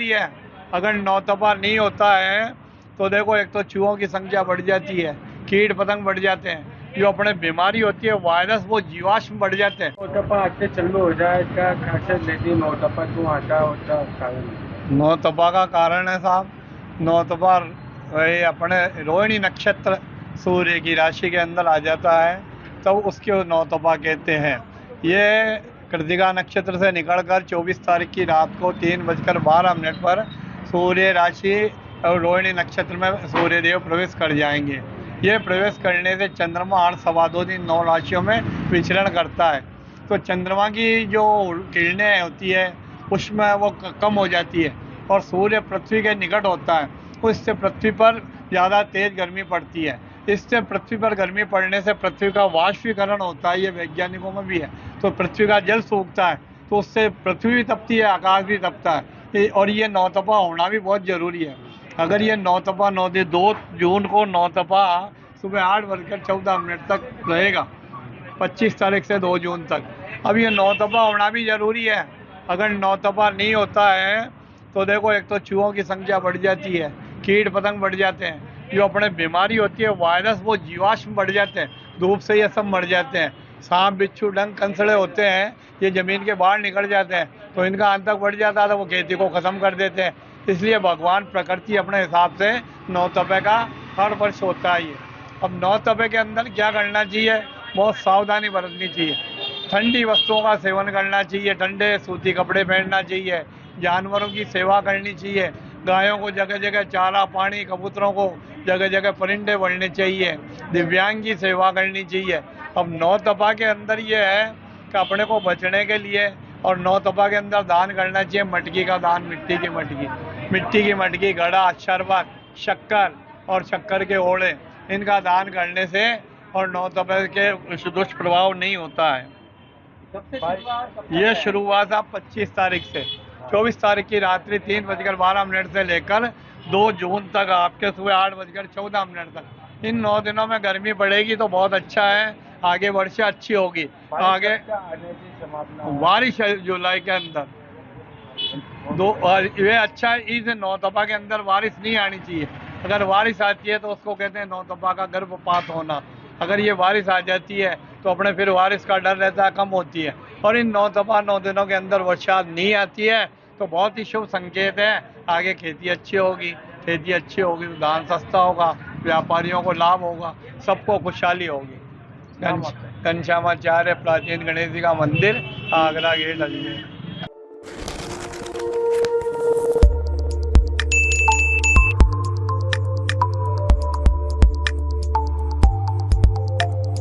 जरूरी है। अगर नौतपा नहीं होता है तो देखो, एक तो चूहों की संख्या बढ़ जाती है, कीट पतंग बढ़ जाते हैं, जो अपने बीमारी होती है वायरस, वो जीवाश्म बढ़ जाते हैं। नौतपा आजचे चालू हो जाए क्या खासियत लेती नौतपा क्यों आता होता कारण? नौतपा का कारण है साहब, नौतपा वही अपने रोहिणी नक्षत्र सूर्य की राशि के अंदर आ जाता है, तब उसको नौतपा कहते हैं। ये कृतिका नक्षत्र से निकलकर 24 तारीख की रात को 3:12 पर सूर्य राशि और रोहिणी नक्षत्र में सूर्य देव प्रवेश कर जाएंगे। ये प्रवेश करने से चंद्रमा 8 सवा 2 दिन 9 राशियों में विचरण करता है, तो चंद्रमा की जो किरणें होती है उसमें वो कम हो जाती है, और सूर्य पृथ्वी के निकट होता है, तो इससे पृथ्वी पर ज़्यादा तेज गर्मी पड़ती है। इससे पृथ्वी पर गर्मी पड़ने से पृथ्वी का वाष्पीकरण होता है, ये वैज्ञानिकों में भी है। तो पृथ्वी का जल सूखता है, तो उससे पृथ्वी भी तपती है, आकाश भी तपता है। और ये नौतपा होना भी बहुत ज़रूरी है। अगर ये नौतपा 2 जून को नौतपा सुबह 8:14 तक रहेगा, 25 तारीख से 2 जून तक। अब ये नौतपा होना भी ज़रूरी है। अगर नौतपा नहीं होता है तो देखो, एक तो चूहों की संख्या बढ़ जाती है, कीट पतंग बढ़ जाते हैं, जो अपने बीमारी होती है वायरस, वो जीवाश्म बढ़ जाते हैं, धूप से ये सब मर जाते हैं। सांप बिच्छू डंक कंसड़े होते हैं, ये ज़मीन के बाहर निकल जाते हैं, तो इनका आतंक बढ़ जाता है, तो वो खेती को ख़त्म कर देते हैं। इसलिए भगवान प्रकृति अपने हिसाब से नौतपे का हर वर्ष होता है ये। अब नौतपे के अंदर क्या करना चाहिए, बहुत सावधानी बरतनी चाहिए। ठंडी वस्तुओं का सेवन करना चाहिए, ठंडे सूती कपड़े पहनना चाहिए, जानवरों की सेवा करनी चाहिए, गायों को जगह जगह चारा पानी, कबूतरों को जगह जगह परिंदे बढ़ने चाहिए, दिव्यांग की सेवा करनी चाहिए। अब नौतपा के अंदर ये है कि अपने को बचने के लिए, और नौतपा के अंदर दान करना चाहिए मटकी का दान, मिट्टी की मटकी, घड़ा, शरबत, शक्कर और शक्कर के ओढ़े, इनका दान करने से और नौतपे के दुष्प्रभाव नहीं होता है। ये शुरुआत आप 25 तारीख से 24 तारीख की रात्रि 3:12 से लेकर 2 जून तक, आपके सुबह 8:14 तक। इन 9 दिनों में गर्मी पड़ेगी तो बहुत अच्छा है, आगे वर्षा अच्छी होगी। आगे बारिश है जुलाई के अंदर ये अच्छा है। इस नौतपा के अंदर बारिश नहीं आनी चाहिए। अगर बारिश आती है तो उसको कहते हैं नौतपा का गर्भपात होना। अगर ये बारिश आ जाती है तो अपने फिर बारिश का डर रहता है, कम होती है। और इन नौतपा 9 दिनों के अंदर वर्षा नहीं आती है तो बहुत ही शुभ संकेत है। आगे खेती अच्छी होगी, तो धान सस्ता होगा, व्यापारियों को लाभ होगा, सबको खुशहाली होगी। घनश्यामाचार्य प्राचीन गणेश जी का मंदिर, आगरा गेट, अजमेर।